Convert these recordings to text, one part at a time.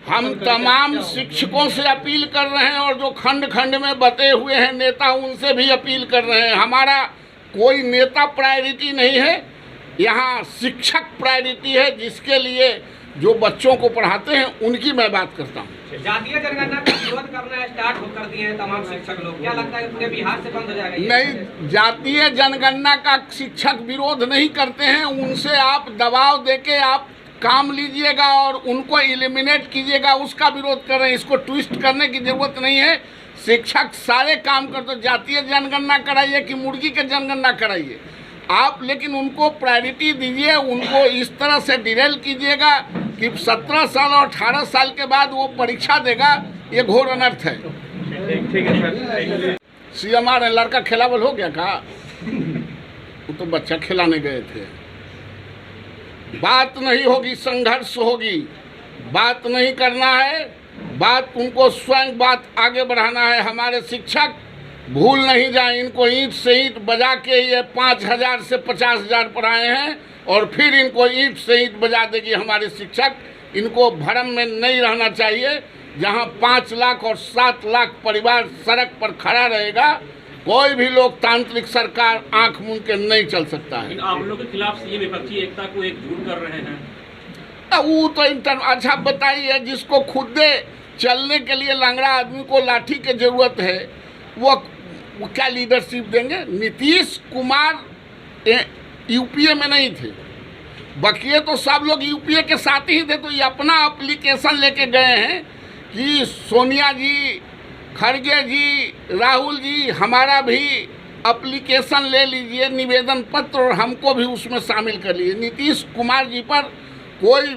हम तमाम शिक्षकों से अपील कर रहे हैं और जो खंड खंड में बटे हुए हैं नेता उनसे भी अपील कर रहे हैं। हमारा कोई नेता प्रायोरिटी नहीं है, यहाँ शिक्षक प्रायोरिटी है, जिसके लिए जो बच्चों को पढ़ाते हैं उनकी मैं बात करता हूँ। जातीय जनगणना का विरोध करना स्टार्ट कर दिए हैं तमाम शिक्षक लोग, क्या लगता है पूरे बिहार से बंद हो जाएगा? नहीं, जातीय जनगणना का शिक्षक विरोध नहीं करते हैं, उनसे आप दबाव देके आप काम लीजिएगा और उनको एलिमिनेट कीजिएगा, उसका विरोध कर रहे हैं। इसको ट्विस्ट करने की जरूरत नहीं है। शिक्षक सारे काम करते, जातीय जनगणना कराइए कि मुर्गी के जनगणना कराइए आप, लेकिन उनको प्रायोरिटी दीजिए, उनको इस तरह से डिरेल कीजिएगा कि 17 साल और 18 साल के बाद वो परीक्षा देगा, ये घोर अनर्थ है। ठीक है सर। CMR लड़का खिलावल हो गया का? वो तो बच्चा खिलाने गए थे। बात नहीं होगी, संघर्ष होगी, बात नहीं करना है, बात उनको स्वयं बात आगे बढ़ाना है। हमारे शिक्षक भूल नहीं जाए, इनको ईंट से ईंट बजा के ये 5,000 से 50,000 पढ़ाए हैं और फिर इनको ईंट से ईंट बजा देगी हमारे शिक्षक। इनको भ्रम में नहीं रहना चाहिए। जहां 5 लाख और 7 लाख परिवार सड़क पर खड़ा रहेगा, कोई भी लोकतांत्रिक सरकार आंख मूंद के नहीं चल सकता है। आप लोगों के खिलाफ ये विपक्षी एकता को एकजुट कर रहे हैं। वो तो अच्छा बताइए, जिसको खुद चलने के लिए लंगड़ा आदमी को लाठी की जरूरत है, वो क्या लीडरशिप देंगे? नीतीश कुमार यूपीए में नहीं थे, बकिए तो सब लोग यूपीए के साथ ही थे। तो ये अपना एप्लीकेशन लेके गए हैं कि सोनिया जी, खड़गे जी, राहुल जी, हमारा भी एप्लीकेशन ले लीजिए, निवेदन पत्र, और हमको भी उसमें शामिल कर लीजिए। नीतीश कुमार जी पर कोई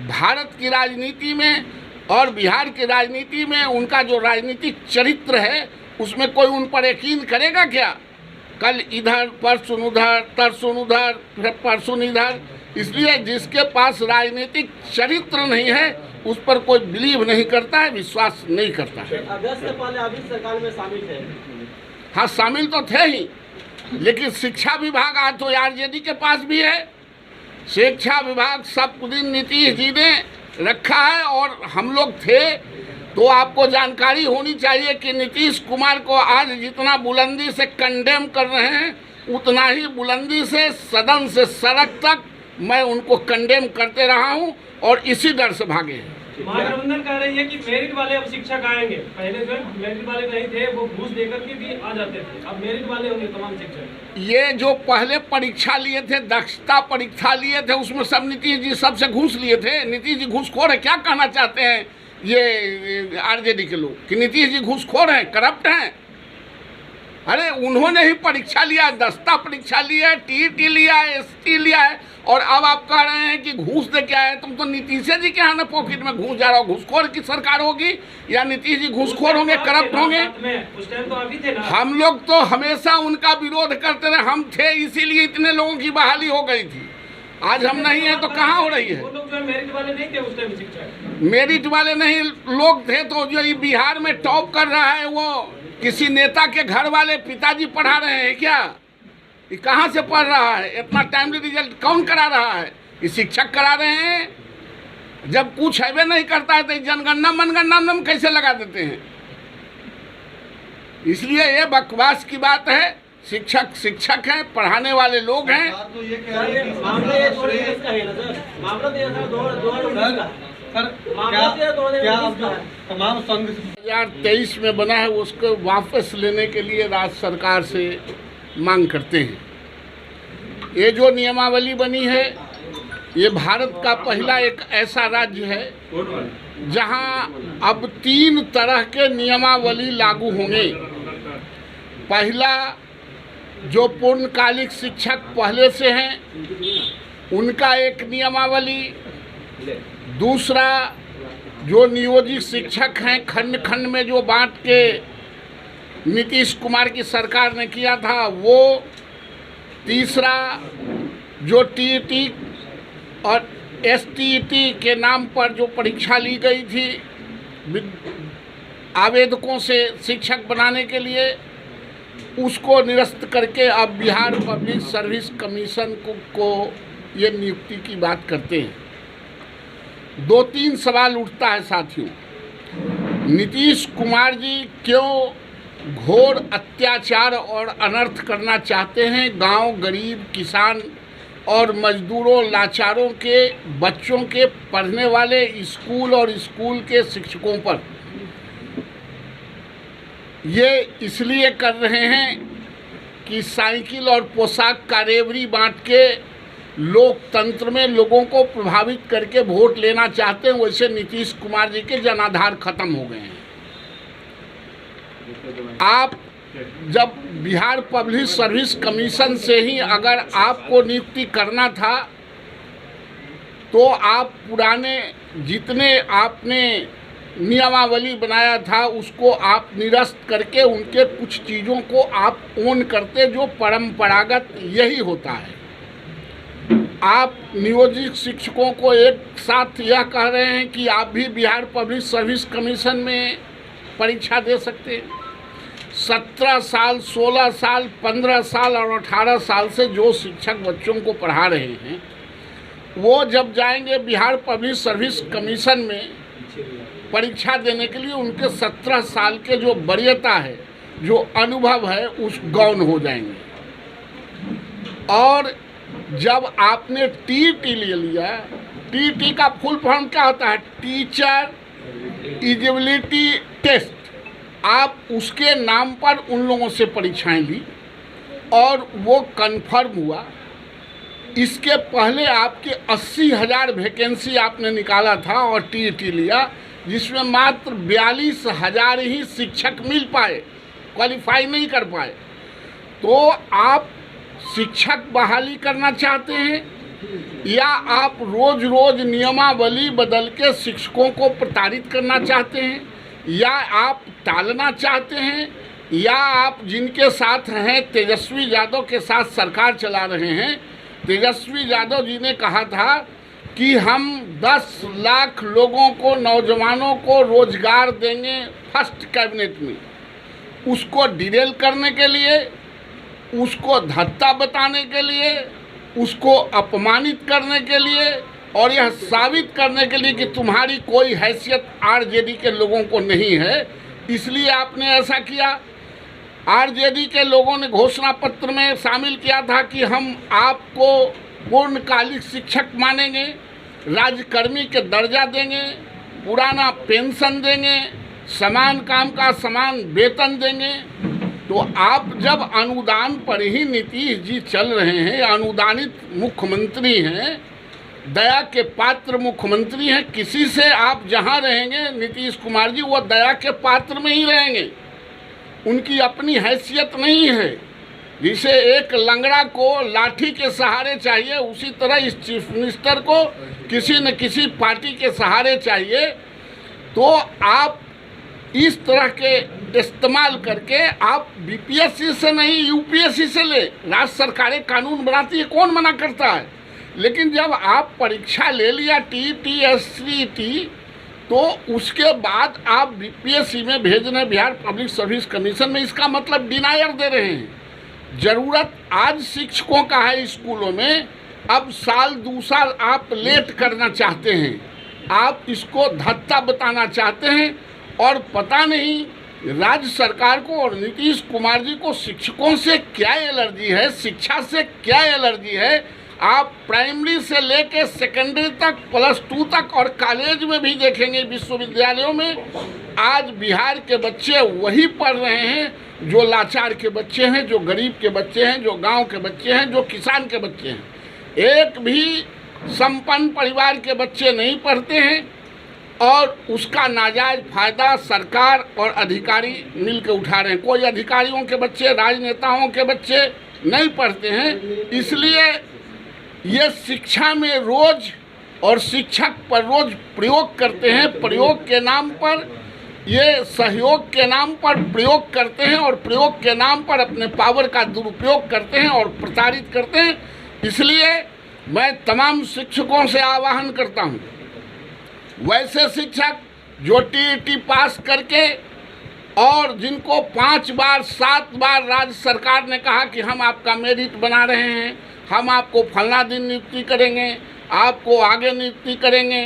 भारत की राजनीति में और बिहार की राजनीति में उनका जो राजनीतिक चरित्र है, उसमें कोई उन पर यकीन करेगा क्या? कल इधर, परसों उधर, तरसों उधर, फिर परसों इधर। इसलिए जिसके पास राजनीतिक चरित्र नहीं है उस पर कोई बिलीव नहीं करता है, विश्वास नहीं करता है। अगस्त से पहले अभी सरकार में शामिल थे। हाँ, शामिल तो थे ही, लेकिन शिक्षा विभाग आज तो आरजेडी के पास भी है। शिक्षा विभाग सब दिन नीतीश जी ने रखा है और हम लोग थे। तो आपको जानकारी होनी चाहिए कि नीतीश कुमार को आज जितना बुलंदी से कंडेम कर रहे हैं, उतना ही बुलंदी से सदन से सड़क तक मैं उनको कंडेम करते रहा हूं और इसी डर से भागे हैं। महागठबंधन कह रही है कि मेरिट वाले अब शिक्षक आएंगे। पहले जो मेरिट वाले नहीं थे वो घूस देकर के भी आ जाते थे, अब मेरिट वाले होंगे तमाम शिक्षक। ये जो पहले परीक्षा लिए थे, दक्षता परीक्षा लिए थे, उसमें सब नीतीश जी सबसे घूस लिए थे। नीतीश जी घूसखोर है, क्या कहना चाहते हैं ये आरजेडी के लोग कि नीतीश जी घूसखोर हैं, करप्ट हैं? अरे उन्होंने ही परीक्षा लिया, दस्ता परीक्षा लिया है, टीईटी लिया है, एसटी लिया है, और अब आप कह रहे हैं कि घूस दे के आए। तुम तो नीतीश जी के यहाँ ना पॉकेट में घूस जा रहा हो। घूसखोर की सरकार होगी या नीतीश जी घूसखोर होंगे, करप्ट होंगे? उस टाइम तो अभी थे ना। हम लोग तो हमेशा उनका विरोध करते रहे, हम थे, इसीलिए इतने लोगों की बहाली हो गई थी। आज हम नहीं है तो कहाँ हो रही है? वो लोग जो मेरिट वाले नहीं थे उस टाइम शिक्षक। मेरिट वाले नहीं लोग थे तो जो ये बिहार में टॉप कर रहा है वो किसी नेता के घर वाले पिताजी पढ़ा रहे हैं क्या? ये कहाँ से पढ़ रहा है? इतना टाइमली रिजल्ट कौन करा रहा है? ये शिक्षक करा रहे हैं। जब कुछ है नहीं करता है तो जनगणना मनगणना में कैसे लगा देते हैं? इसलिए ये बकवास की बात है। शिक्षक शिक्षक हैं, पढ़ाने वाले लोग हैं। तमाम संघ 2023 में बना है उसको वापस लेने के लिए राज्य सरकार से मांग करते हैं। ये जो नियमावली बनी है, ये भारत का पहला एक ऐसा राज्य है जहां अब 3 तरह के नियमावली लागू होंगे। पहला, जो पूर्णकालिक शिक्षक पहले से हैं उनका एक नियमावली। दूसरा, जो नियोजित शिक्षक हैं खंड खंड में जो बांट के नीतीश कुमार की सरकार ने किया था वो। तीसरा, जो टीईटी और एसटीईटी के नाम पर जो परीक्षा ली गई थी आवेदकों से शिक्षक बनाने के लिए, उसको निरस्त करके अब बिहार पब्लिक सर्विस कमीशन को ये नियुक्ति की बात करते हैं। दो तीन सवाल उठता है साथियों। नीतीश कुमार जी क्यों घोर अत्याचार और अनर्थ करना चाहते हैं गांव, गरीब, किसान और मजदूरों, लाचारों के बच्चों के पढ़ने वाले स्कूल और स्कूल के शिक्षकों पर? ये इसलिए कर रहे हैं कि साइकिल और पोशाक का रेवड़ी बांट के लोकतंत्र में लोगों को प्रभावित करके वोट लेना चाहते हैं। वैसे नीतीश कुमार जी के जनाधार खत्म हो गए हैं। आप जब बिहार पब्लिक सर्विस कमीशन से ही अगर आपको नियुक्ति करना था तो आप पुराने जितने आपने नियमावली बनाया था उसको आप निरस्त करके उनके कुछ चीज़ों को आप ओन करते, जो परंपरागत यही होता है। आप नियोजित शिक्षकों को एक साथ यह कह रहे हैं कि आप भी बिहार पब्लिक सर्विस कमीशन में परीक्षा दे सकते हैं। 17 साल, 16 साल, 15 साल और 18 साल से जो शिक्षक बच्चों को पढ़ा रहे हैं वो जब जाएंगे बिहार पब्लिक सर्विस कमीशन में परीक्षा देने के लिए, उनके 17 साल के जो वरीयता है, जो अनुभव है, उस गौण हो जाएंगे। और जब आपने टीटी ले लिया, टीटी का फुल फॉर्म क्या होता है? Teacher eligibility test. आप उसके नाम पर उन लोगों से परीक्षाएं ली और वो कन्फर्म हुआ। इसके पहले आपके 80,000 वैकेंसी आपने निकाला था और टीटी लिया, जिसमें मात्र 42,000 ही शिक्षक मिल पाए, क्वालिफाई नहीं कर पाए। तो आप शिक्षक बहाली करना चाहते हैं या आप रोज रोज नियमावली बदल के शिक्षकों को प्रताड़ित करना चाहते हैं, या आप टालना चाहते हैं, या आप जिनके साथ हैं तेजस्वी यादव के साथ सरकार चला रहे हैं। तेजस्वी यादव जी ने कहा था कि हम 10 लाख लोगों को, नौजवानों को रोजगार देंगे फर्स्ट कैबिनेट में। उसको डिरेल करने के लिए, उसको धत्ता बताने के लिए, उसको अपमानित करने के लिए और यह साबित करने के लिए कि तुम्हारी कोई हैसियत आरजेडी के लोगों को नहीं है, इसलिए आपने ऐसा किया। आरजेडी के लोगों ने घोषणा पत्र में शामिल किया था कि हम आपको पूर्णकालिक शिक्षक मानेंगे, राज्यकर्मी के दर्जा देंगे, पुराना पेंशन देंगे, समान काम का समान वेतन देंगे। तो आप जब अनुदान पर ही नीतीश जी चल रहे हैं, अनुदानित मुख्यमंत्री हैं, दया के पात्र मुख्यमंत्री हैं, किसी से आप जहां रहेंगे नीतीश कुमार जी वो दया के पात्र में ही रहेंगे। उनकी अपनी हैसियत नहीं है। जिसे एक लंगड़ा को लाठी के सहारे चाहिए, उसी तरह इस चीफ मिनिस्टर को किसी न किसी पार्टी के सहारे चाहिए। तो आप इस तरह के इस्तेमाल करके आप बीपीएससी से नहीं यूपीएससी से ले, राज्य सरकारें कानून बनाती है, कौन मना करता है। लेकिन जब आप परीक्षा ले लिया टीटी तो उसके बाद आप बीपीएससी में भेज रहे हैं बिहार पब्लिक सर्विस कमीशन में, इसका मतलब डिनायर दे रहे हैं। ज़रूरत आज शिक्षकों का है स्कूलों में, अब साल 2 साल आप लेट करना चाहते हैं, आप इसको धत्ता बताना चाहते हैं। और पता नहीं राज्य सरकार को और नीतीश कुमार जी को शिक्षकों से क्या एलर्जी है, शिक्षा से क्या एलर्जी है। आप प्राइमरी से लेके सेकेंडरी तक, +2 तक और कॉलेज में भी देखेंगे, विश्वविद्यालयों में आज बिहार के बच्चे वही पढ़ रहे हैं जो लाचार के बच्चे हैं, जो गरीब के बच्चे हैं, जो गांव के बच्चे हैं, जो किसान के बच्चे हैं। एक भी संपन्न परिवार के बच्चे नहीं पढ़ते हैं और उसका नाजायज फायदा सरकार और अधिकारी मिलकर उठा रहे हैं। कोई अधिकारियों के बच्चे, राजनेताओं के बच्चे नहीं पढ़ते हैं। इसलिए ये शिक्षा में रोज और शिक्षक पर रोज प्रयोग करते हैं। प्रयोग के नाम पर, ये सहयोग के नाम पर प्रयोग करते हैं और प्रयोग के नाम पर अपने पावर का दुरुपयोग करते हैं और प्रताड़ित करते हैं। इसलिए मैं तमाम शिक्षकों से आह्वान करता हूँ, वैसे शिक्षक जो टीईटी पास करके और जिनको 5 बार 7 बार राज्य सरकार ने कहा कि हम आपका मेरिट बना रहे हैं, हम आपको फलना दिन नियुक्ति करेंगे, आपको आगे नियुक्ति करेंगे,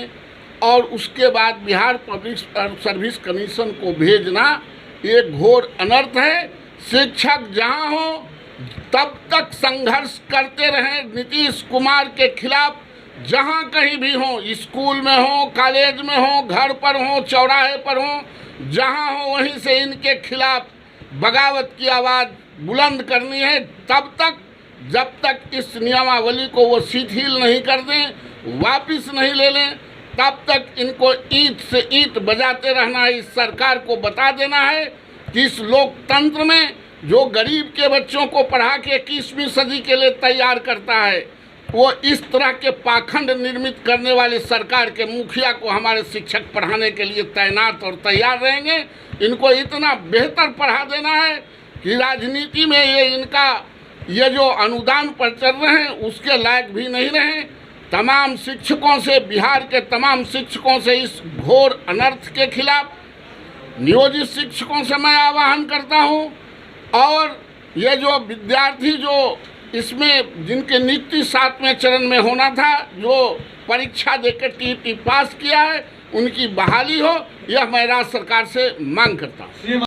और उसके बाद बिहार पब्लिक सर्विस कमीशन को भेजना एक घोर अनर्थ है। शिक्षक जहां हो तब तक संघर्ष करते रहें नीतीश कुमार के खिलाफ, जहां कहीं भी हो, स्कूल में हो, कॉलेज में हो, घर पर हो, चौराहे पर हो, जहां हो वहीं से इनके खिलाफ बगावत की आवाज़ बुलंद करनी है। तब तक जब तक इस नियमावली को वो शिथिल नहीं कर दें, वापस नहीं ले लें, तब तक इनको ईंट से ईंट बजाते रहना है। इस सरकार को बता देना है कि इस लोकतंत्र में जो गरीब के बच्चों को पढ़ा के 21वीं सदी के लिए तैयार करता है, वो इस तरह के पाखंड निर्मित करने वाले सरकार के मुखिया को हमारे शिक्षक पढ़ाने के लिए तैनात और तैयार रहेंगे। इनको इतना बेहतर पढ़ा देना है कि राजनीति में ये जो अनुदान पर चल रहे हैं उसके लायक भी नहीं रहे। तमाम शिक्षकों से, बिहार के तमाम शिक्षकों से इस घोर अनर्थ के खिलाफ, नियोजित शिक्षकों से मैं आह्वान करता हूं, और ये जो विद्यार्थी जो इसमें जिनके नियुक्ति 7वें चरण में होना था, जो परीक्षा देकर टीटी पास किया है, उनकी बहाली हो, यह मैं राज्य सरकार से मांग करता हूँ।